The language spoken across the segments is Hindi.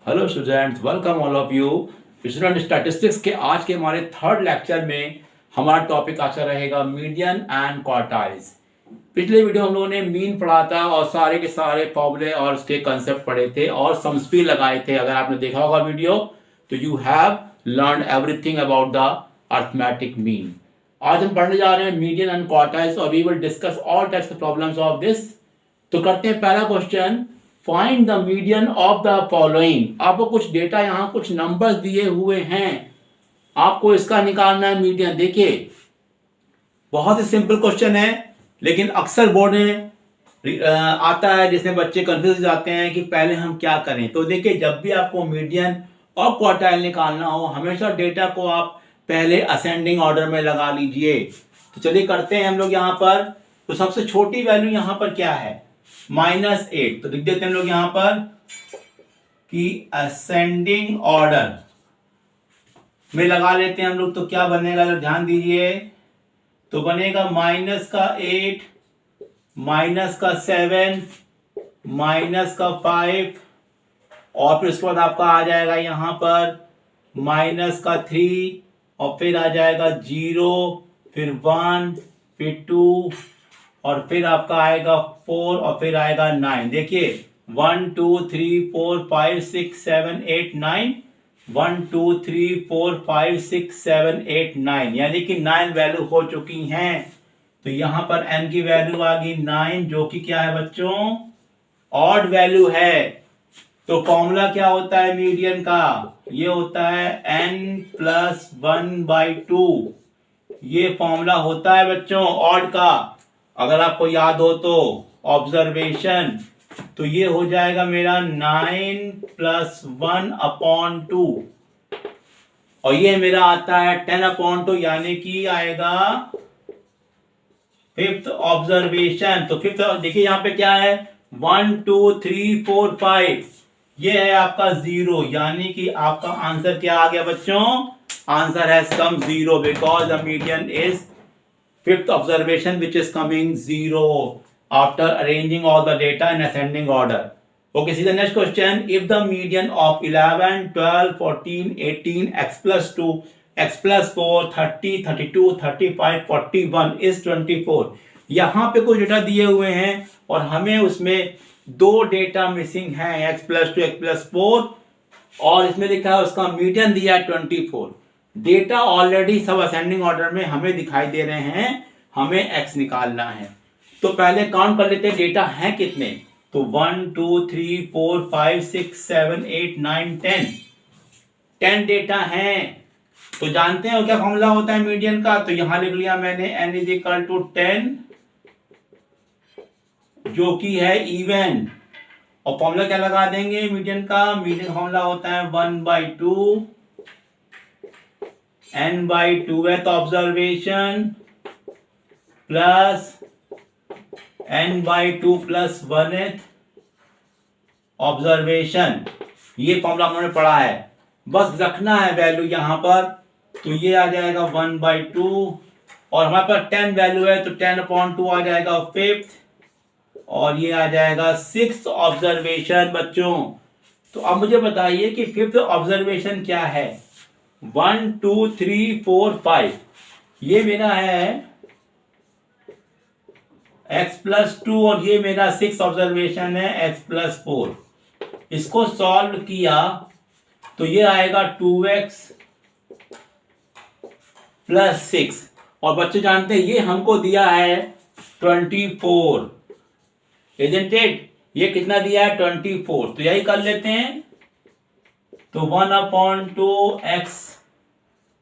Hello students, welcome all of you. Student statistics के आज के हमारे थर्ड लेक्चर में हमारा टॉपिक अच्छा रहेगा मीडियन एंड क्वार्टाइल्स। पिछले वीडियो हम लोगों ने मीन पढ़ा था और सारे के सारे फॉर्मूले और उसके कंसेप्ट पढ़े थे और समस्पी लगाए थे। अगर आपने देखा होगा वीडियो तो you have learn everything about the arithmetic mean. आज हम पढ़ने जा रहे हैं मीडियन एंड क्वार्टाइल्स और we will discuss all types of problems of this. तो करते हैं पहला question, find the median of the following. आपको कुछ डेटा यहाँ कुछ नंबर्स दिए हुए हैं, आपको इसका निकालना है मीडियन। देखिए बहुत ही सिंपल क्वेश्चन है, लेकिन अक्सर बोर्ड में आता है जिसमें बच्चे कंफ्यूज हो जाते हैं कि पहले हम क्या करें। तो देखिए जब भी आपको मीडियन और क्वार्टाइल निकालना हो हमेशा डेटा को आप पहले असेंडिंग ऑर्डर में लगा लीजिए। तो चलिए करते हैं हम लोग यहाँ पर। तो सबसे छोटी वैल्यू यहाँ पर क्या है, -8। तो लिख देते हैं हम लोग यहां पर कि असेंडिंग ऑर्डर में लगा लेते हैं हम लोग। तो क्या बनेगा अगर ध्यान दीजिए तो बनेगा -8 -7 -5 और फिर उसके बाद आपका आ जाएगा यहां पर -3 और फिर आ जाएगा 0 फिर 1 फिर 2 और फिर आपका आएगा 4 और फिर आएगा 9। देखिए 1 2 3 4 5 6 7 8 9 1 2 3 4 5 6 7 8 9 यानी कि 9 वैल्यू हो चुकी हैं। तो यहां पर n की वैल्यू आ गई 9 जो कि क्या है बच्चों, ऑड वैल्यू है। तो फॉर्मूला क्या होता है मीडियन का, ये होता है n+1/2। ये फॉर्मूला होता है बच्चों ऑड का। अगर आपको याद हो तो ऑब्जर्वेशन, तो ये हो जाएगा मेरा 9+1/2 और ये मेरा आता है 10/2 यानी कि आएगा फिफ्थ ऑब्जर्वेशन। तो फिफ्थ देखिए यहाँ पे क्या है 1 2 3 4 5, ये है आपका 0 यानी कि आपका आंसर क्या आ गया बच्चों, answer has come 0 because the median is fifth observation which is coming 0 after arranging all the data in ascending order. Okay, see the next question. If the median of 11, 12, 14, 18, x plus 2, x plus 4, 30, 32, 35, 41 is 24. यहाँ पे कुछ डेटा दिए हुए हैं और हमें उसमें दो डेटा मिसिंग हैं, x plus 2, x plus 4 और इसमें लिखा है उसका मीडियन दिया है 24। डेटा ऑलरेडी सब असेंडिंग ऑर्डर में हमें दिखाई दे रहे हैं, हमें x निकालना है। तो पहले काउंट कर लेते हैं डेटा हैं कितने। तो 1 2 3 4 5 6 7 8 9 10 डेटा हैं। तो जानते हैं क्या फॉर्मूला होता है मीडियन का, तो यहां लिख लिया मैंने n = 10 जो कि है इवन। और फॉर्मूला क्या लगा देंगे मीडियन का, मीडियन फॉर्मूला होता है 1/2 n/2th observation plus n/2 + 1th observation. ये फॉर्मूला हमने पढ़ा है, बस रखना है वैल्यू यहां पर। तो ये आ जाएगा 1/2 और हमारे पास 10 वैल्यू है तो 10/2 आ जाएगा फिफ्थ और ये आ जाएगा सिक्स्थ ऑब्जर्वेशन बच्चों। तो अब मुझे बताइए कि फिफ्थ ऑब्जर्वेशन क्या है। 1 2 3 4 5 ये मेरा है x+2 और ये मेरा सिक्स ऑब्जर्वेशन है x+4। इसको सॉल्व किया तो ये आएगा 2x + 6 और बच्चे जानते हैं ये हमको दिया है 24, इजंट इट। ये कितना दिया है 24, तो यही कर लेते हैं। तो 1/2x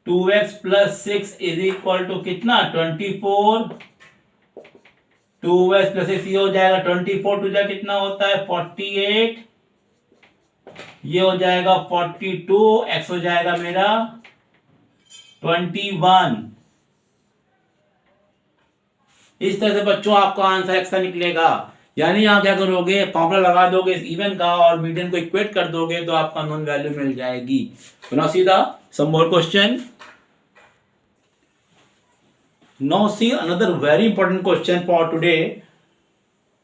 2x + 6 = कितना 24, 2x + 6 ये हो जाएगा 24 टू जा कितना होता है 48, ये हो जाएगा 42, x हो जाएगा मेरा 21। इस तरह से बच्चों आपका आंसर x का निकलेगा। यानी यहां क्या करोगे, फॉर्मूला लगा दोगे इस इवन का और मीडियन को इक्वेट कर दोगे तो आपका नॉन वैल्यू मिल जाएगी। तो now see the some more question. Now see another very important question for today.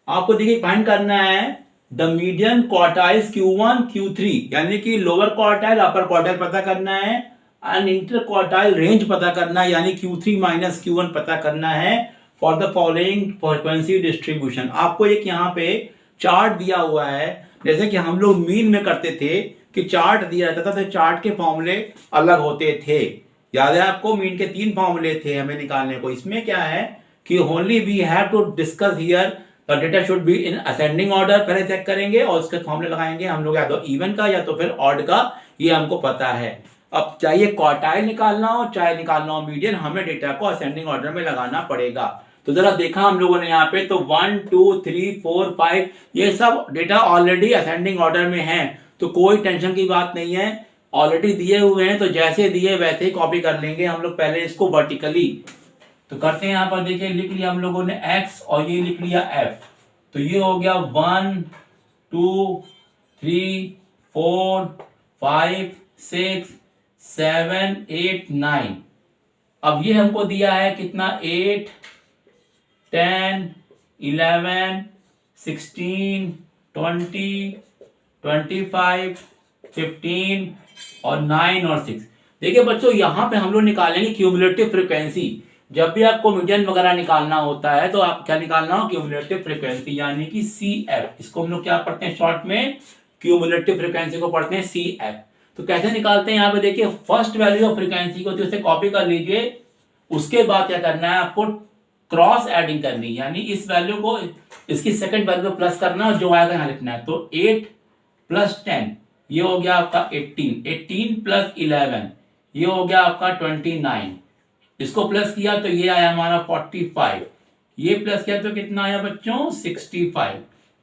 आपको देखिए फाइंड करना है the median quartiles Q1 Q3, यानी कि लोअर क्वार्टाइल अपर क्वार्टाइल पता करना है एंड इंटर क्वार्टाइल रेंज पता करना है, यानी Q3 माइनस Q1 पता करना है for the following frequency distribution. आपको एक यहाँ पे चार्ट दिया हुआ है, जैसे कि हम लोग मीन में करते थे कि चार्ट दिया जाता था तो चार्ट के फॉर्मूले अलग होते थे। याद है आपको, मीन के 3 फॉर्मूले थे हमें निकालने को। इसमें क्या है कि only we have to discuss here the data should be in ascending order, पहले चेक करेंगे और उसके फॉर्मूले लगाएंगे हम लोग, या तो इवन का या तो फिर ऑड का, ये हमको पता है। अब चाहिए क्वार्टाइल निकालना हो चाहे निकालना हो मीडियन, हमें डेटा को असेंडिंग ऑर्डर में लगाना पड़ेगा। तो जरा देखा हम लोगों ने यहाँ पे, तो 1 2 3 4 5 ये सब डेटा ऑलरेडी असेंडिंग ऑर्डर में है, तो कोई टेंशन की बात नहीं है, ऑलरेडी दिए हुए हैं, तो जैसे दिए वैसे ही कॉपी कर लेंगे हम लोग। पहले इसको वर्टिकली तो करते हैं, यहाँ पर देखिए लिख लिया हम लोगों ने x और ये लिख लिया f, तो ये हो गया 1 2 3 4 5 6 7 8 9। अब ये हमको दिया है कितना, 8 10 11 16 20 25 15 और 9 और 6। देखिए बच्चों, यहां पे हम लोग निकालेंगे क्यूमुलेटिव फ्रीक्वेंसी। जब भी आपको मीडियन वगैरह निकालना होता है तो आप क्या निकालना हो, क्यूमुलेटिव फ्रीक्वेंसी, यानी कि CF। इसको हम लोग क्या पढ़ते हैं शॉर्ट में, क्यूमुलेटिव फ्रीक्वेंसी को पढ़ते हैं CF। तो कैसे निकालते हैं, यहाँ पे देखिए फर्स्ट वैल्यू ऑफ फ्रीक्वेंसी को तो उसे कॉपी कर लीजिए, उसके बाद क्या करना है आपको, क्रॉस एडिंग करनी है, यानी इस वैल्यू को इसकी सेकंड वैल्यू पे प्लस करना और जो आएगा यहाँ लिखना है। तो 8 प्लस 10 ये हो गया आपका 18, 18 प्लस 11 ये हो गया आपका 29, इसको प्लस किया तो ये आया हमारा 45, ये प्लस किया तो कितना आया बच्चों 65,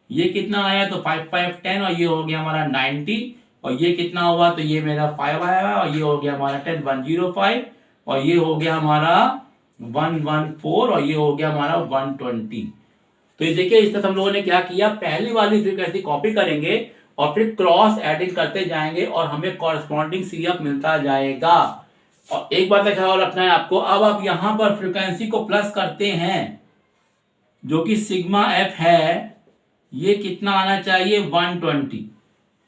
ये कितना आया तो 5 5 10 और ये हो गया हमारा 90, और ये कितना हुआ तो ये मेरा 5 आया और ये हो गया हमारा 10 105 और ये हो गया हमारा 114 और ये हो गया हमारा 120। तो ये देखिए इस तरह हम लोगों ने क्या किया, पहली वाली फ्रीक्वेंसी कॉपी करेंगे और फिर क्रॉस एडिंग करते जाएंगे और हमें कॉरस्पॉन्डिंग CF मिलता जाएगा। और एक बात का ख्याल रखना है आपको, अब आप यहां पर फ्रीक्वेंसी को प्लस करते हैं जो कि सिग्मा F है, ये कितना आना चाहिए 120,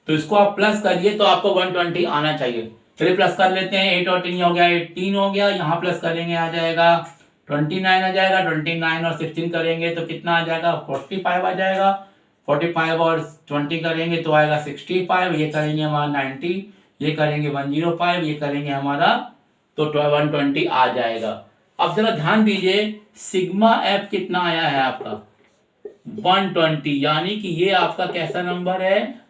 तो इसको आप प्लस करिए तो आपको 120 आना चाहिए। चलिए प्लस कर लेते हैं, 8 और 3 हो गया 18 हो गया, यहाँ प्लस करेंगे आ जाएगा 29 आ जाएगा, 29 और 16 करेंगे तो कितना आ जाएगा 45 आ जाएगा, 45 और 20 करेंगे तो आएगा 65, ये करेंगे हमारा 90, ये करेंगे 105, ये करेंगे हमारा तो 120 आ जाएगा। अब जरा ध्यान दीजिए सिग्मा F कितना आया है आपका 120, यानी कि ये आपका कैसा नंबर है,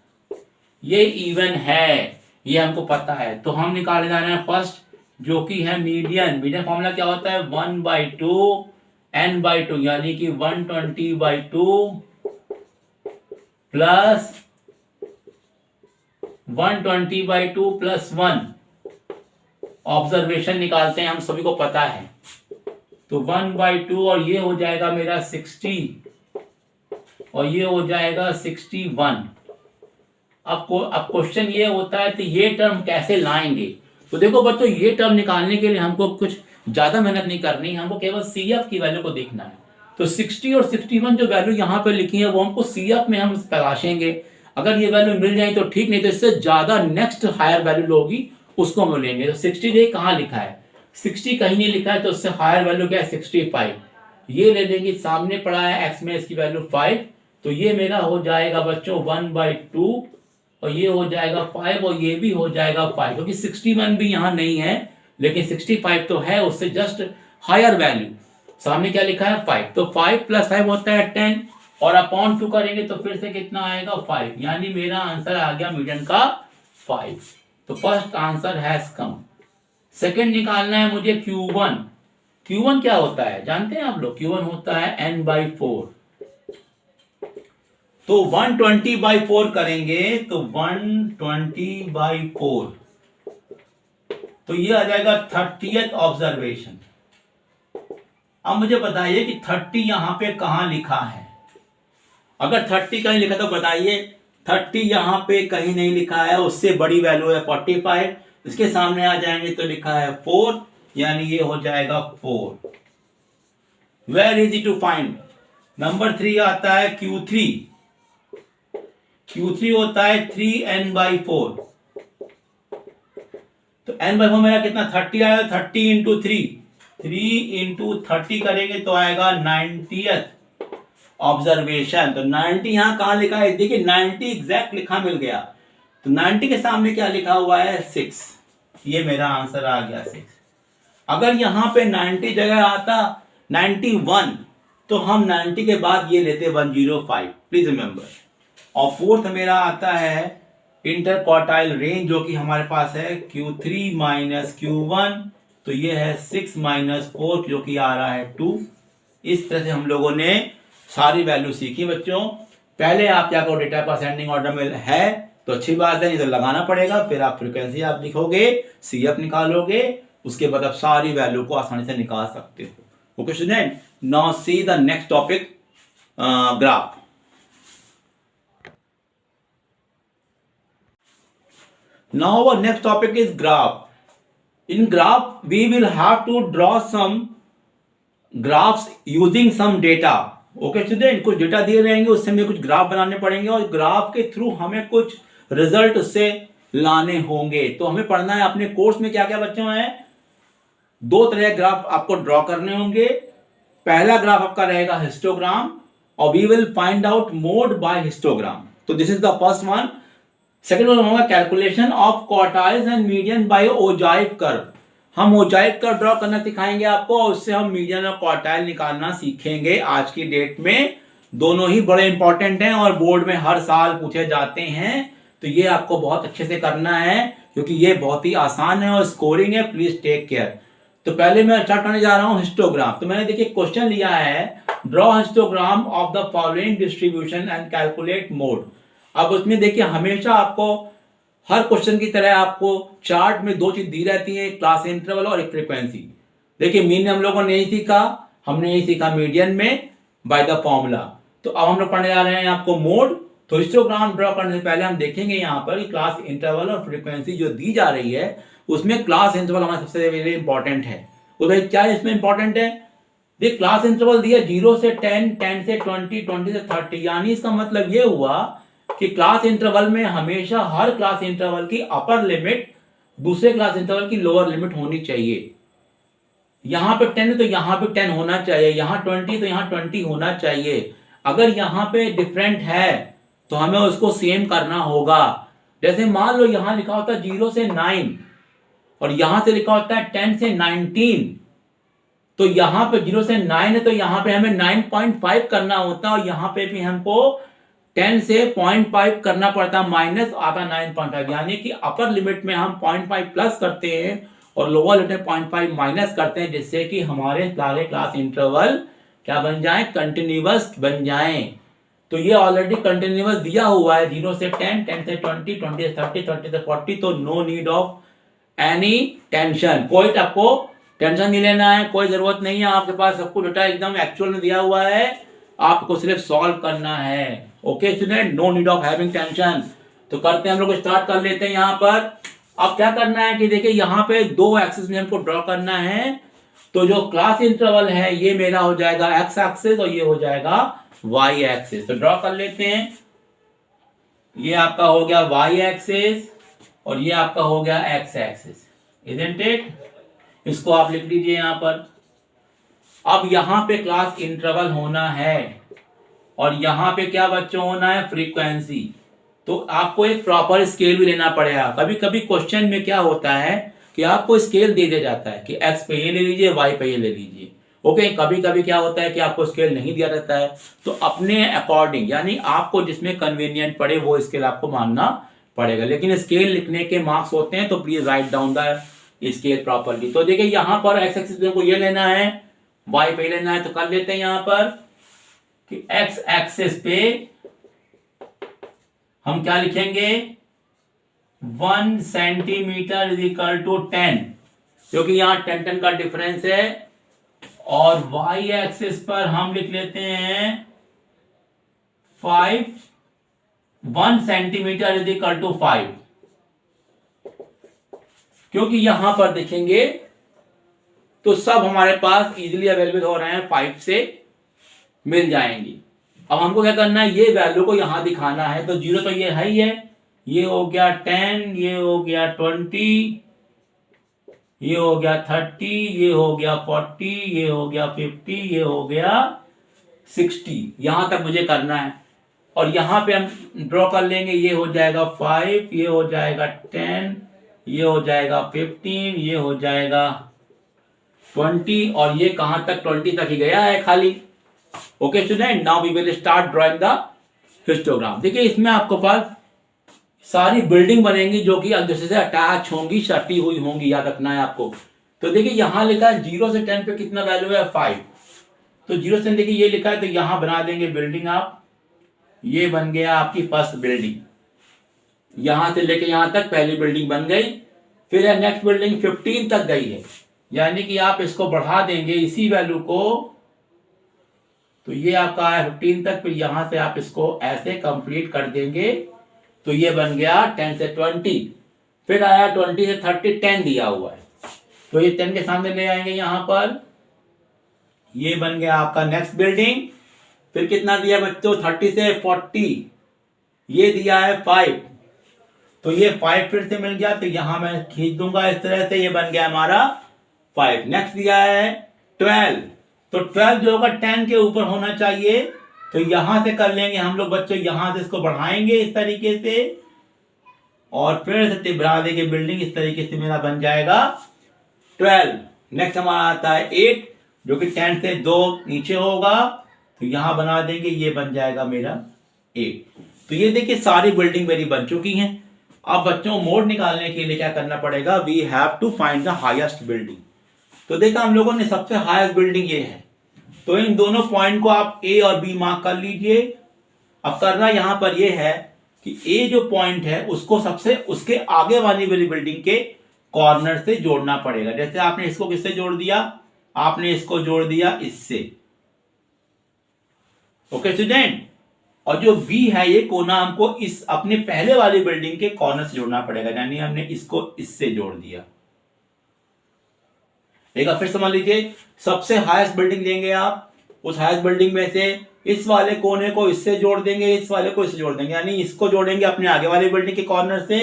ये इवन है, ये हमको पता है। तो हम निकाले जा रहे हैं फर्स्ट जो कि है मीडियन। मीडियन फॉर्मूला क्या होता है 1/2 n/2, यानी कि 120/2 प्लस 120/2 प्लस 1। ऑब्जर्वेशन निकालते हैं, हम सभी को पता है, तो 1/2 और ये हो जाएगा मेरा 60 और ये हो जाएगा 61। अब क्वेश्चन ये होता है कि ये टर्म कैसे लाएंगे। तो देखो बच्चों, ये टर्म निकालने के लिए हमको कुछ ज्यादा मेहनत नहीं करनी, हमको केवल CF की वैल्यू को देखना है। तो 60 और 61 जो वैल्यू यहाँ पे लिखी है वो हमको CF में हम तलाशेंगे, अगर ये वैल्यू मिल जाए तो ठीक, नहीं तो इससे ज्यादा नेक्स्ट हायर वैल्यू होगी उसको हम लेंगे। तो 60 देखिए कहाँ लिखा है, 60 कहीं नहीं लिखा है, तो उससे हायर वैल्यू क्या है 65, ये ले लेंगे, सामने पड़ा है x में इसकी वैल्यू 5, तो ये मेरा हो जाएगा बच्चों 1/2 और ये हो जाएगा 5 और ये भी हो जाएगा 5, क्योंकि 61 भी यहाँ नहीं है लेकिन 65 तो है, उससे जस्ट हायर वैल्यू, सामने क्या लिखा है 5, तो 5 + 5 होता है 10 और अपॉन 2 करेंगे तो फिर से कितना आएगा 5, यानी मेरा आंसर आ गया मीडियन का 5। तो first answer has come. Second निकालना है मुझे Q1। Q1 क्या होता है जानते हैं आप लोग, Q1 होता है n/4, तो 120/4 करेंगे तो 120/4 तो ये आ जाएगा 30th ऑब्जर्वेशन। अब मुझे बताइए कि 30 यहां पे कहां लिखा है, अगर 30 कहीं लिखा तो बताइए, 30 यहां पे कहीं नहीं लिखा है, उससे बड़ी वैल्यू है 45, इसके सामने आ जाएंगे तो लिखा है 4, यानी ये हो जाएगा 4। Very easy to find. Number 3 आता है Q3। Q3 होता है 3n/4, तो n/4 मेरा कितना 30 आया, 30 इंटू 3 इंटू 30 करेंगे तो आएगा 90th ऑब्जर्वेशन। तो 90 यहां कहां लिखा है, देखिए 90 एग्जैक्ट लिखा मिल गया, तो 90 के सामने क्या लिखा हुआ है 6, ये मेरा आंसर आ गया 6। अगर यहां पे 90 जगह आता 91 तो हम 90 के बाद ये लेते 105, प्लीज रिमेंबर। और फोर्थ मेरा आता है इंटर क्वार्टाइल रेंज, जो कि हमारे पास है Q3 माइनस Q1, तो ये है 6 माइनस 4 जो कि आ रहा है 2। इस तरह से हम लोगों ने सारी वैल्यू सीखी बच्चों। पहले आप क्या करो, डेटा पर असेंडिंग ऑर्डर में है तो अच्छी बात है, नहीं तो लगाना पड़ेगा, फिर आप फ्रीक्वेंसी आप लिखोगे, CF निकालोगे, उसके बाद आप सारी वैल्यू को आसानी से निकाल सकते हो। Okay student, now see the next topic, graph. Now our next topic is graph. In graph, we will have to draw some graphs using some data. Okay student, कुछ डेटा दिए रहेंगे, उससे हमें कुछ ग्राफ बनाने पड़ेंगे और ग्राफ के थ्रू हमें कुछ रिजल्ट उससे लाने होंगे। तो हमें पढ़ना है अपने कोर्स में क्या क्या बच्चों है, 2 तरह के ग्राफ आपको ड्रॉ करने होंगे। पहला ग्राफ आपका रहेगा हिस्टोग्राम और we will find out mode by histogram. तो this is the first one. Second one होगा calculation of quartiles and median by ogive curve. हम ओजाइव कर्व ड्रॉ करना सिखाएंगे आपको और उससे हम मीडियन और क्वार्टाइल निकालना सीखेंगे आज की डेट में। दोनों ही बड़े इंपॉर्टेंट हैं और बोर्ड में हर साल पूछे जाते हैं, तो ये आपको बहुत अच्छे से करना है क्योंकि ये बहुत ही आसान है और स्कोरिंग है। Please take care. तो पहले मैं स्टार्ट करने जा रहा हूं हिस्टोग्राम। तो मैंने देखिए क्वेश्चन लिया है, draw histogram of the following distribution and calculate mode. अब उसमें देखिए हमेशा आपको हर क्वेश्चन की तरह आपको चार्ट में 2 चीज दी रहती है, क्लास इंटरवल और एक फ्रीक्वेंसी। देखिए मीन में हम लोगों ने नहीं सीखा, हमने यही सीखा मीडियन में बाय द फॉर्मूला। तो अब हम लोग पढ़ने जा रहे हैं आपको मोड। तो हिस्टोग्राम ड्रॉ करने से पहले हम देखेंगे यहाँ पर क्लास इंटरवल और फ्रीक्वेंसी जो दी जा रही है उसमें क्लास इंटरवल हमारा सबसे इंपॉर्टेंट है। तो भाई क्या इसमें इंपॉर्टेंट है, देखिए क्लास इंटरवल दिया 0 से 10, 10 से 20, 20 से 30, यानी इसका मतलब ये हुआ कि क्लास इंटरवल में हमेशा हर क्लास इंटरवल की अपर लिमिट दूसरे क्लास इंटरवल की लोअर लिमिट होनी चाहिए। यहां पे 10 है तो यहां पे 10 होना चाहिए, यहां 20 तो यहां 20 होना चाहिए। अगर यहां पे डिफरेंट है तो हमें उसको सेम करना होगा। जैसे मान लो यहां लिखा होता है 0 से 9 और यहां से लिखा होता है 10 से 19, तो यहां पे 0 से 9 है तो यहां पे हमें 9.5 करना होता है और यहां पे भी हमको 10 से 0.5 करना पड़ता है, माइनस आता 9.5, यानी कि अपर लिमिट में हम 0.5 प्लस करते हैं और लोअर लिमिट में 0.5 माइनस करते हैं, जिससे कि हमारे सारे क्लास इंटरवल क्या बन जाए, कंटिन्यूअस बन जाएं। तो ये ऑलरेडी कंटिन्यूअस दिया हुआ है 0 से 10, 10 से 20, 20 से 30, 30 से 40, तो no need of any tension. कोई आपको टेंशन नहीं लेना है, कोई जरूरत नहीं है, आपके पास सब कुछ डेटा एकदम एक्चुअल में दिया हुआ है, आपको सिर्फ सॉल्व करना है। Okay student, no need of having tension. तो करते हैं हम लोग, स्टार्ट कर लेते हैं यहाँ पर। अब क्या करना है कि देखिए यहाँ पे 2 एक्सिस में हमको ड्रॉ करना है। तो जो क्लास इंटरवल है ये मेरा हो जाएगा एक्स एक्सिस और ये हो जाएगा वाई एक्सिस। तो ड्रॉ कर लेते हैं, ये आपका हो गया वाई एक्सिस और ये आपका हो गया एक्स एक्सिस, इजंट इट। इसको आप लिख लीजिए यहाँ पर। अब यहाँ पे क्लास इंटरवल होना है और यहाँ पे क्या बच्चों होना है, फ्रीक्वेंसी। तो आपको एक प्रॉपर स्केल भी लेना पड़ेगा। कभी कभी क्वेश्चन में क्या होता है कि आपको स्केल दे दिया जाता है कि एक्स पे ये ले लीजिए, वाई पे ये ले लीजिए। ओके, कभी कभी क्या होता है कि आपको स्केल नहीं दिया रहता है, तो अपने अकॉर्डिंग यानी आपको जिसमें कन्वीनियंट पड़े वो स्केल आपको मानना पड़ेगा। लेकिन स्केल लिखने के मार्क्स होते हैं, तो please write down the scale properly. तो देखिए यहाँ पर एक्स एक्सिस को ये लेना है, वाई पे लेना है, तो कर लेते हैं यहाँ पर कि एक्स एक्सिस पे हम क्या लिखेंगे, 1 सेंटीमीटर इज इक्वल टू 10, क्योंकि यहां 10 का डिफरेंस है। और वाई एक्सिस पर हम लिख लेते हैं 1 सेंटीमीटर इज इक्वल टू 5, क्योंकि यहां पर देखेंगे तो सब हमारे पास इजीली अवेलेबल हो रहे हैं, 5 से मिल जाएंगी। अब हमको क्या करना है, ये वैल्यू को यहाँ दिखाना है। तो 0 तो ये है ही है, ये हो गया 10, ये हो गया 20, ये हो गया 30, ये हो गया 40, ये हो गया 50, ये हो गया 60। यहां तक मुझे करना है। और यहां पे हम ड्रॉ कर लेंगे, ये हो जाएगा 5, ये हो जाएगा 10, ये हो जाएगा 15, ये हो जाएगा 20, और ये कहां तक, 20 तक ही गया है खाली। Okay student, now we will start drawing the histogram. देखिए इसमें आपको पास सारी बिल्डिंग बनेंगी जो कि एक दूसरे से अटैच होंगी, सटी हुई होंगी, याद रखना है आपको। तो देखिए यहां लिखा है 0 से 10 पे कितना वैल्यू है, 5। तो 0 से देखिए ये लिखा है, तो यहां बना देंगे बिल्डिंग आप। ये बन गया आपकी फर्स्ट बिल्डिंग, यहां से लेके यहां तक पहली बिल्डिंग बन गई। फिर है नेक्स्ट बिल्डिंग 15 तक गई है, यानी कि आप इसको बढ़ा देंगे इसी वैल्यू को, तो ये आपका है 15 तक। फिर यहां से आप इसको ऐसे कंप्लीट कर देंगे, तो ये बन गया 10 से 20। फिर आया 20 से 30, 10 दिया हुआ है, तो ये 10 के सामने ले आएंगे यहां पर। ये बन गया आपका नेक्स्ट बिल्डिंग। फिर कितना दिया बच्चों, 30 से 40, ये दिया है 5, तो ये 5 फिर से मिल गया। तो यहां मैं खींच दूंगा इस तरह से, ये बन गया हमारा 5। नेक्स्ट दिया है 12, तो 12 जो होगा 10 के ऊपर होना चाहिए। तो यहां से कर लेंगे हम लोग बच्चों, यहां से इसको बढ़ाएंगे इस तरीके से, और फिर से बढ़ा देंगे बिल्डिंग, इस तरीके से मेरा बन जाएगा 12। नेक्स्ट हमारा आता है 8, जो कि 10 से 2 नीचे होगा, तो यहां बना देंगे, ये बन जाएगा मेरा 8। तो ये देखिए सारी बिल्डिंग मेरी बन चुकी हैं। अब बच्चों मोड निकालने के लिए क्या करना पड़ेगा, we have to find the highest building. तो देखा हम लोगों ने सबसे हाईएस्ट बिल्डिंग ये है, तो इन दोनों पॉइंट को आप ए और बी मार्क कर लीजिए। अब करना यहां पर यह है कि ए जो पॉइंट है उसको सबसे उसके आगे वाली बिल्डिंग के कॉर्नर से जोड़ना पड़ेगा। जैसे आपने इसको किससे जोड़ दिया, आपने इसको जोड़ दिया इससे। ओके स्टूडेंट, और जो बी है ये कोना हमको इस अपने पहले वाली बिल्डिंग के कॉर्नर से जोड़ना पड़ेगा, यानी हमने इसको इससे जोड़ दिया। एक बार फिर समझ लीजिए, सबसे हाईएस्ट बिल्डिंग लेंगे आप, उस हाईएस्ट बिल्डिंग में से इस वाले कोने को इससे जोड़ देंगे, इस वाले को इससे जोड़ देंगे, यानी इसको जोड़ेंगे अपने आगे वाली बिल्डिंग के कॉर्नर से,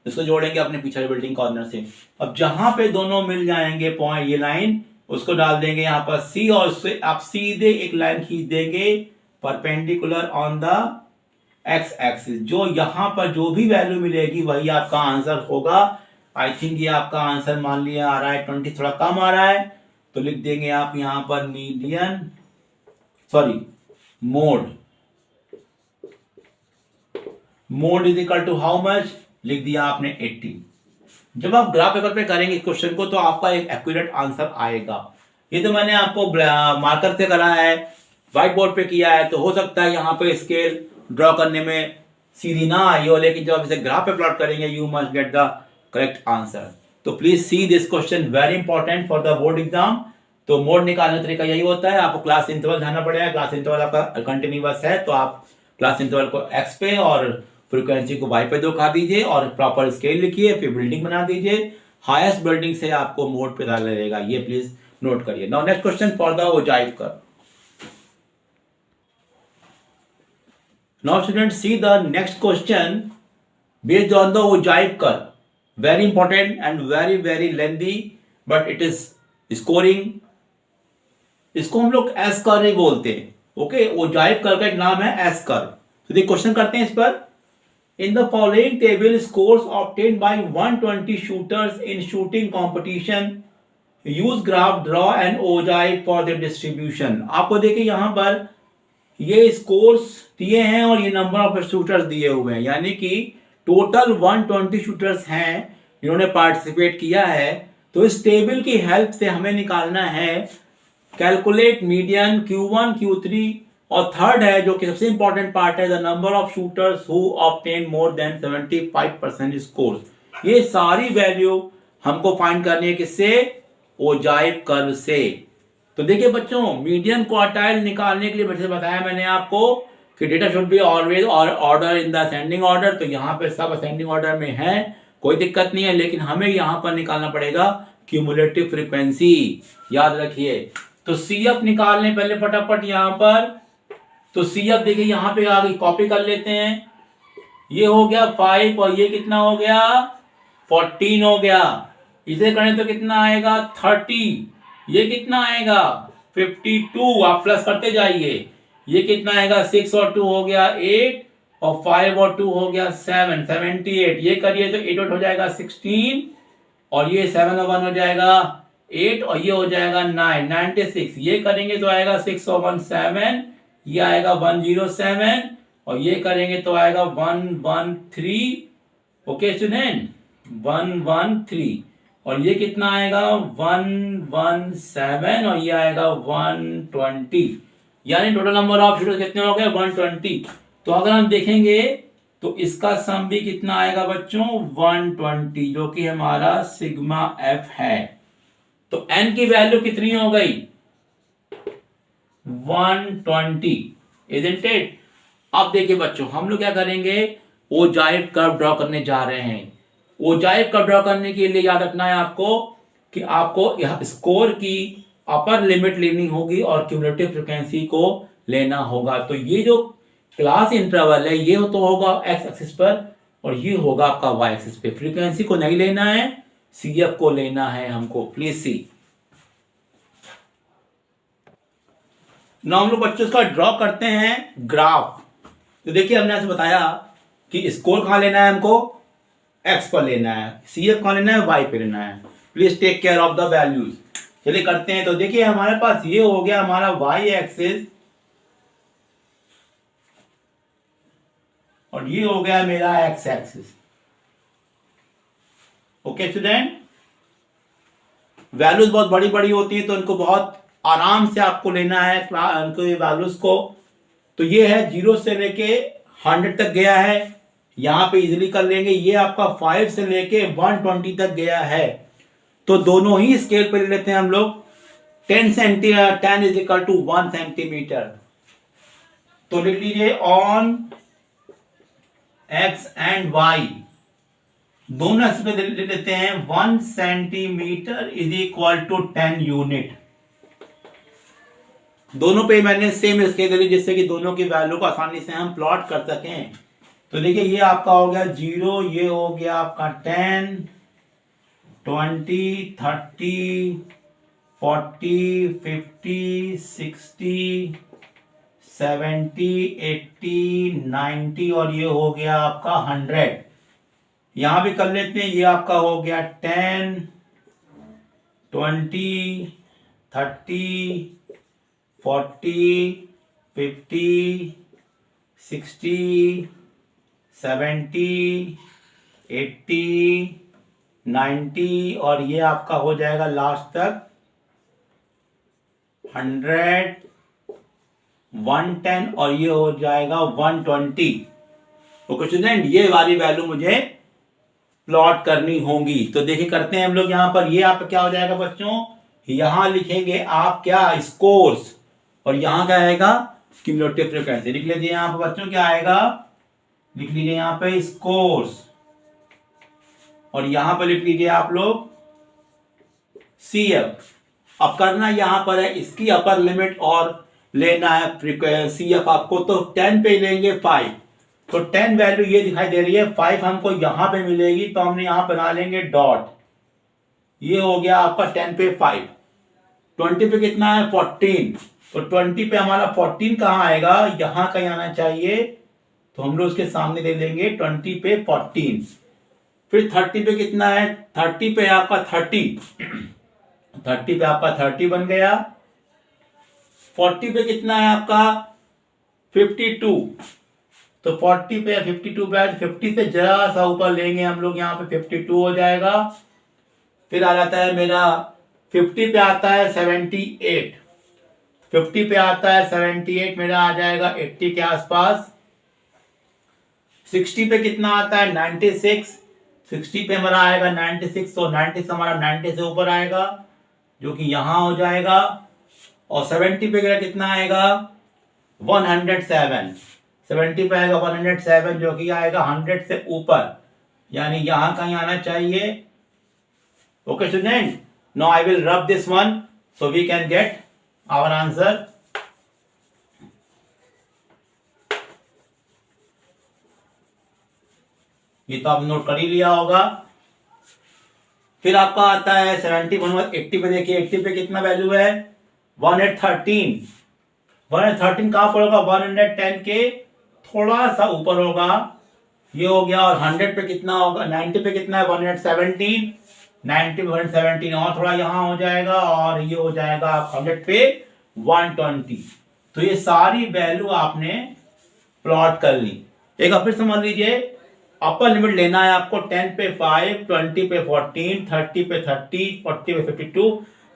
इसको जोड़ेंगे अपने पीछे वाली बिल्डिंग कॉर्नर से। अब जहां पे दोनों मिल जाएंगे पॉइंट, ये लाइन, उसको डाल देंगे यहाँ पर सी, और उससे आप सीधे एक लाइन खींच देंगे perpendicular on the x axis. जो यहां पर जो भी वैल्यू मिलेगी वही आपका आंसर होगा। आई थिंक ये आपका आंसर मान लिया आ रहा है 20, थोड़ा कम आ रहा है, तो लिख देंगे आप यहां पर median, sorry mode, mode is equal to how much, लिख दिया आपने 80। जब आप ग्राफ पेपर पे करेंगे इस क्वेश्चन को, तो आपका एक एक्यूरेट आंसर आएगा। ये तो मैंने आपको मार्कर से करा है, व्हाइट बोर्ड पे किया है, तो हो सकता है यहाँ पे स्केल ड्रॉ करने में सीधी ना आई हो, लेकिन जब आप इसे ग्राफ पे प्लॉट करेंगे you must get the correct answer. तो please see this question, very important for the board exam. तो मोड निकालने का तरीका यही होता है, आपको क्लास इंटरवल जानना पड़ेगा। क्लास इंटरवल आपका कंटिन्यूअस है, तो आप क्लास इंटरवल को एक्स पे और फ्रीक्वेंसी को वाई पे दिखा दीजिए, और प्रॉपर स्केल लिखिए, फिर बिल्डिंग बना दीजिए। हाईएस्ट बिल्डिंग से आपको मोड पे डालना रहेगा, ये प्लीज नोट करिए। Now next question for the ogive curve. Now students, see the next question based on the ogive curve. Very important and very lengthy, but it is scoring. इसको हम लोग एस कर्व ही बोलते हैं। ओके, ओजाइव कर्व का एक नाम है एस कर्व। तो देखिए क्वेश्चन करते हैं इस पर। In the following table, scores obtained by 120 shooters in shooting competition. Use graph, draw and ogive for their distribution. आपको देखिए यहाँ पर ये स्कोर्स दिए हैं और ये नंबर ऑफ शूटर्स दिए हुए हैं, यानी कि टोटल 120 शूटर्स हैं जिन्होंने पार्टिसिपेट किया है। तो इस टेबल की हेल्प से हमें निकालना है कैलकुलेट मीडियन Q1, Q3, और थर्ड है जो कि सबसे इंपॉर्टेंट पार्ट है, the number of shooters who obtain more than 75% scores. ये सारी वैल्यू हमको फाइंड करनी है किससे, ओजाइव कर्व से। तो देखिए बच्चों, मीडियन क्वार्टाइल निकालने के लिए वैसे बताया मैंने आपको कि डेटा शुड बी ऑलवेज और order in the ascending order. तो यहाँ पे सब असेंडिंग ऑर्डर में है, कोई दिक्कत नहीं है, लेकिन हमें यहाँ पर निकालना पड़ेगा क्यूमुलेटिव फ्रीक्वेंसी, याद रखिए। तो CF निकालने पहले फटाफट यहाँ पर तो CF देखिए यहाँ पे आ गई, कॉपी कर लेते हैं। ये हो गया 5 और ये कितना हो गया 14 हो गया। इसे करें तो कितना आएगा 30। ये कितना आएगा 52। आप प्लस करते जाइए। ये कितना आएगा 6 और 2 हो गया 8 और 5 और 2 हो गया 7, 78। ये करिए तो 8 हो जाएगा 16 और ये 7 और 1 हो जाएगा 8 और ये हो जाएगा 9, 96। ये करेंगे तो आएगा 6 और 1 7, ये आएगा 107 और ये करेंगे तो आएगा 113। ओके स्टूडेंट, 113 और ये कितना आएगा 117 और ये आएगा 120। यानी टोटल नंबर ऑफ जीरो कितने हो गए 120। तो अगर हम देखेंगे तो इसका सम भी कितना आएगा बच्चों 120, जो कि हमारा सिग्मा एफ है। तो n की वैल्यू कितनी हो गई 120, इजंट इट। अब देखिए बच्चों, हम लोग क्या करेंगे, ओजाइव कर्व ड्रॉ करने जा रहे हैं। ओजाइव कर्व ड्रॉ करने के लिए याद रखना है आपको कि आपको यह स्कोर की अपर लिमिट लेनी होगी और क्यूमुलेटिव फ्रीक्वेंसी को लेना होगा। तो ये जो क्लास इंटरवल है ये तो होगा एक्स एक्सिस पर और ये होगा आपका वाई एक्सिस पे। फ्रीक्वेंसी को नहीं लेना है, CF को लेना है हमको। प्लीज सी, ना हम लोग बच्चों इसका ड्रॉ करते हैं ग्राफ। तो देखिए हमने आपसे बताया कि स्कोर कहां लेना है हमको, एक्स पर लेना है, CF कहां लेना है, वाई पे लेना है। Please take care of the values. चलिए करते हैं। तो देखिए हमारे पास ये हो गया हमारा वाई एक्सिस और ये हो गया मेरा x axis. Okay student, values बहुत बड़ी बड़ी होती है तो इनको बहुत आराम से आपको लेना है इनको ये वैल्यूज को। तो ये है 0 से लेके 100 तक गया है, यहां पे इजीली कर लेंगे। ये आपका 5 से लेके 120 तक गया है। तो दोनों ही स्केल पे ले लेते हैं हम लोग। 10 centimetre 10 is equal to 1 centimetre. तो लिख लीजिए ऑन एक्स एंड वाई दोनों एक्सिस पे ले लेते हैं 1 centimetre is equal to 10 unit. दोनों पे मैंने सेम स्केल ली जिससे कि दोनों की वैल्यू को आसानी से हम प्लॉट कर सकें। तो देखिए ये आपका हो गया 0, ये हो गया आपका 10, 20, 30, 40, 50, 60, 70, 80, 90 और ये हो गया आपका 100। यहां भी कर लेते हैं। ये आपका हो गया 10, 20, 30, 40, 50, 60, 70, 80, 90 और ये आपका हो जाएगा लास्ट तक 100, 110 और ये हो जाएगा 120। ओके स्टूडेंट, ये वाली वैल्यू मुझे प्लॉट करनी होगी। तो देखिए करते हैं हम लोग। यहां पर ये आपका क्या हो जाएगा बच्चों, यहां लिखेंगे आप क्या स्कोर्स और यहां क्या आएगा क्यूमुलेटिव फ्रीक्वेंसी। लिख लीजिए यहां पर बच्चों क्या आएगा, लिख लीजिए यहां पे स्कोर्स और यहां पर लिख लीजिए आप लोग CF। अब करना यहां पर है इसकी अपर लिमिट और लेना है CF आपको। तो 10 पे लेंगे 5, तो 10 वैल्यू ये दिखाई दे रही है, 5 हमको यहां पे मिलेगी तो हमने यहां बना लेंगे डॉट। ये हो गया आपका 10 पे 5। 20 पे कितना है 14, तो 20 पे हमारा 14 कहां आएगा, यहां कहीं आना चाहिए। तो हम लोग उसके सामने दे देंगे 20 पे 14। फिर 30 पे कितना है, 30 पे आपका 30 पे आपका 30 बन गया। 40 पे कितना है आपका 52, तो 40 पे 52 बैठ 50 से जरा सा ऊपर लेंगे हम लोग, यहाँ पे 52 हो जाएगा। फिर आ जाता है मेरा 50 पे आता है 78, 50 पे आता है 78 मेरा आ जाएगा 80 के आसपास। 60 पे कितना आता है 96, 60 पे हमारा आएगा 96, तो 96 हमारा 90 से ऊपर आएगा जो कि यहां हो जाएगा। और 70 पे कितना आएगा 107, 70 पे आएगा 107 जो कि आएगा 100 से ऊपर, यानी यहां कहीं आना चाहिए। Okay student, now I will rub this one so we can get our answer. ये तो आपने नोट कर ही लिया होगा। फिर आपका आता है 71 80 पे। देखिए 80 पे कितना वैल्यू है 113। 113 कहां पर होगा 110 के थोड़ा सा ऊपर होगा, ये हो गया। और 100 पे कितना होगा 90 पे कितना है 117। 90 पे 117 और थोड़ा यहां हो जाएगा और ये हो जाएगा 100 पे 120। तो ये सारी वैल्यू आपने प्लॉट कर ली। एक बार फिर समझ लीजिए, अपर लिमिट लेना है आपको 10 पे 5, 20 पे 14, 30 पे 30, 40 पे 52।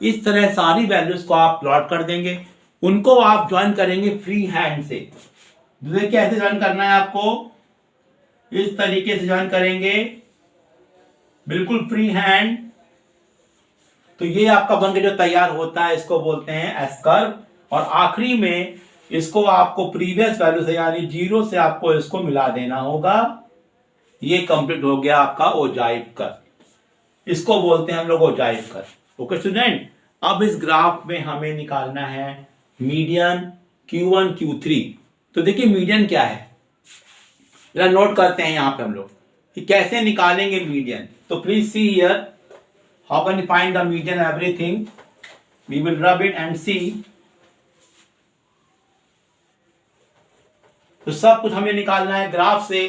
इस तरह सारी वैल्यूज को आप प्लॉट कर देंगे। उनको आप ज्वाइन करेंगे फ्री हैंड से। देखिए कैसे ज्वाइन करना है आपको, इस तरीके से ज्वाइन करेंगे बिल्कुल फ्री हैंड। तो ये आपका बनके जो तैयार होता है इसको बोलते हैं एस कर्व। और आखिरी में इसको आपको प्रीवियस वैल्यू से यानी 0 से आपको इसको मिला देना होगा। ये कंप्लीट हो गया आपका ओजाइव कर्व। इसको बोलते हैं हम लोग ओजाइव कर्व। ओके स्टूडेंट, अब इस ग्राफ में हमें निकालना है मीडियन Q1 Q3। तो देखिए मीडियन क्या है, जरा नोट करते हैं यहां पे हम लोग कि कैसे निकालेंगे मीडियन। तो please see here how can you find the median everything. We will rub it and see. तो सब कुछ हमें निकालना है ग्राफ से,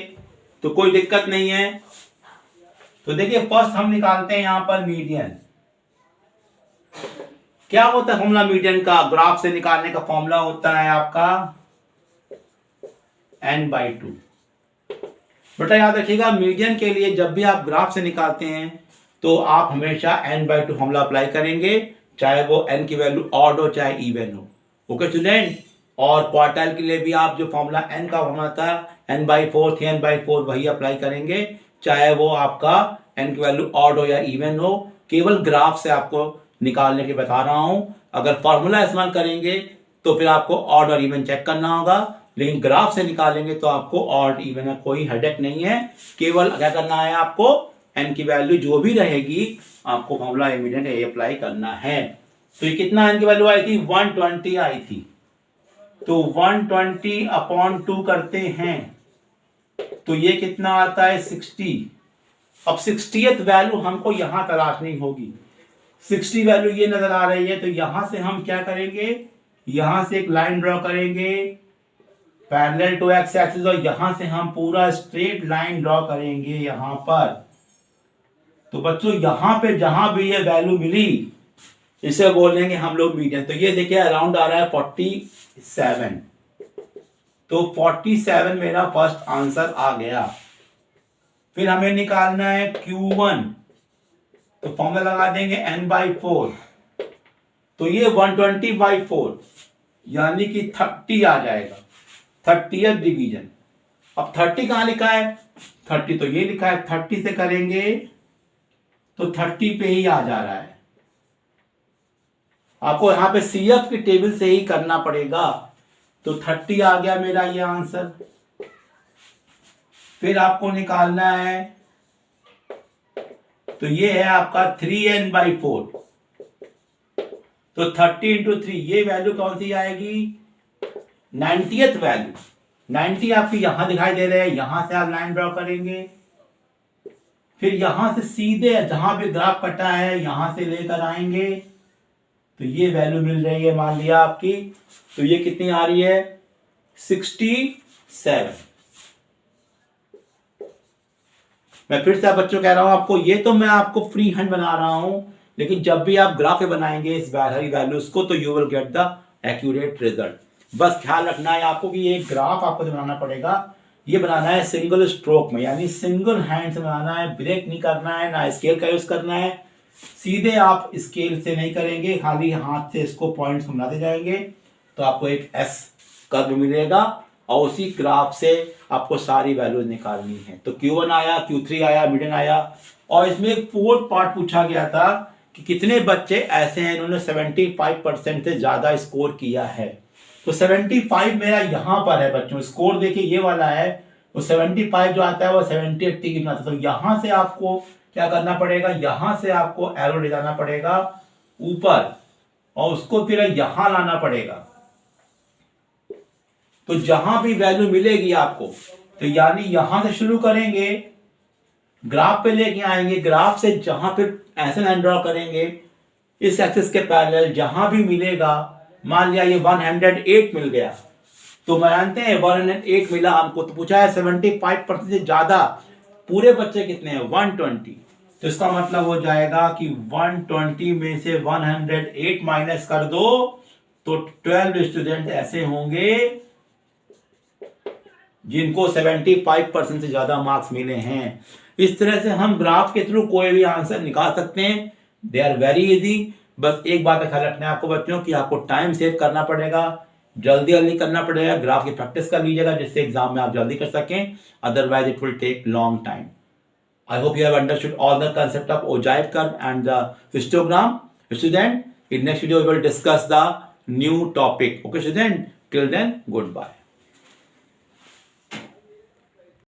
तो कोई दिक्कत नहीं है। तो देखिए फर्स्ट हम निकालते हैं यहां पर मीडियन। क्या होता है फॉर्मूला मीडियन का, ग्राफ से निकालने का फॉर्मूला होता है आपका n/2। बेटा याद रखिएगा, मीडियन के लिए जब भी आप ग्राफ से निकालते हैं तो आप हमेशा n/2 फॉर्मूला अप्लाई करेंगे, चाहे वो n की वैल्यू ऑड हो चाहे इवन हो। ओके स्टूडेंट, और क्वार्टाइल के लिए भी आप जो फॉर्मूला n का फॉर्मूला था n/4 n/4 वही अप्लाई करेंगे, चाहे वो आपका n की वैल्यू ऑड हो या इवन हो। केवल ग्राफ से आपको निकालने के बता रहा हूं। अगर फॉर्मूला इस्तेमाल करेंगे तो फिर आपको ऑड और इवन चेक करना होगा, लेकिन ग्राफ से निकालेंगे तो आपको ऑड इवन का कोई हेडेक नहीं है। केवल क्या करना है, आपको n की वैल्यू जो भी रहेगी आपको फॉर्मूला इमीडिएट ये अप्लाई करना है। तो ये कितना n की वैल्यू आई थी 120 आई थी। तो 120/2 करते हैं तो ये कितना आता है 60। अब 60th वैल्यू हमको यहां तलाशनी होगी। 60 वैल्यू ये नजर आ रही है, तो यहां से हम क्या करेंगे, यहां से एक लाइन ड्रॉ करेंगे पैरेलल टू एक्स एक्सिस, और यहां से हम पूरा स्ट्रेट लाइन ड्रॉ करेंगे यहां पर। तो बच्चों यहां पे जहां भी ये वैल्यू मिली इसे बोलेंगे हम लोग मीडियन। तो ये देखिए अराउंड आ रहा है 47। तो 47 मेरा फर्स्ट आंसर आ गया। फिर हमें निकालना है Q1, तो फॉर्मूला लगा देंगे n/4। तो ये 120/4 यानी कि 30 आ जाएगा, 30th डिवीजन। अब 30 कहां लिखा है, 30 तो ये लिखा है, 30 से करेंगे तो 30 पे ही आ जा रहा है। आपको यहां पे CF की टेबल से ही करना पड़ेगा। तो 30 आ गया मेरा ये आंसर। फिर आपको निकालना है, तो ये है आपका 3n/4। तो 30 × 3 ये वैल्यू कौन सी आएगी 90th वैल्यू। 90 आपकी यहां दिखाई दे रहे हैं, यहां से आप लाइन ड्रॉ करेंगे। फिर यहां से सीधे जहां भी ग्राफ कटा है यहां से लेकर आएंगे, तो ये वैल्यू मिल रही है मान लिया आपकी। तो ये कितनी आ रही है 67। मैं फिर से बच्चों कह रहा हूं आपको, ये तो मैं आपको फ्री हैंड बना रहा हूं, लेकिन जब भी आप ग्राफ पे बनाएंगे इस सारी वैल्यूज को तो you will get the accurate result. बस ख्याल रखना है आपको कि ये ग्राफ आपको बनाना पड़ेगा, ये बनाना है सिंगल स्ट्रोक में, यानी सिंगल हैंड से बनाना है, ब्रेक नहीं करना है, ना स्केल का यूज करना है। सीधे आप स्केल से नहीं करेंगे, खाली हाथ से इसको पॉइंट्स घुमाते जाएंगे तो आपको एक एस कर्व मिलेगा, और उसी ग्राफ से आपको सारी वैल्यूज निकालनी है। तो Q1 आया, Q3 आया, मीडियन आया। और इसमें एक 4th पार्ट पूछा गया था कि कितने बच्चे ऐसे हैं इन्होंने 75% से ज्यादा स्कोर किया है। तो 75 मेरा यहां पर है बच्चों, स्कोर देखिए ये वाला है। तो 75 जो आता है वो 70 80 की आता है। तो यहां से आपको क्या करना पड़ेगा, यहां से आपको एरो ले जाना पड़ेगा ऊपर, और उसको फिर यहां लाना पड़ेगा। तो जहां भी वैल्यू मिलेगी आपको, तो यानी यहां से शुरू करेंगे ग्राफ पे लेके आएंगे, ग्राफ से जहां पे ऐसे लाइन ड्रॉ करेंगे इस एक्सिस के पैरेलल, जहां भी मिलेगा, मान लिया ये 108 मिल गया, तो मानते हैं 108 मिला हमको, तो पूछा है 75% से ज्यादा, पूरे बच्चे कितने हैं 120, तो इसका मतलब हो जाएगा कि 120 में से 108 माइनस कर दो तो 12 स्टूडेंट ऐसे होंगे जिनको 75% से ज्यादा मार्क्स मिले हैं। इस तरह से हम ग्राफ के थ्रू कोई भी आंसर निकाल सकते हैं, दे आर वेरी इजी। बस एक बात का ख्याल रखना है आपको बच्चों कि आपको टाइम सेव करना पड़ेगा, जल्दी जल्दी करना पड़ेगा, ग्राफ की प्रैक्टिस कर लीजिएगा जिससे एग्जाम में आप जल्दी कर सकें, otherwise it will take long time. I hope you have understood all the concept of ogive curve and the histogram. Student, in next video we will discuss the new topic. Okay, student. Till then, goodbye.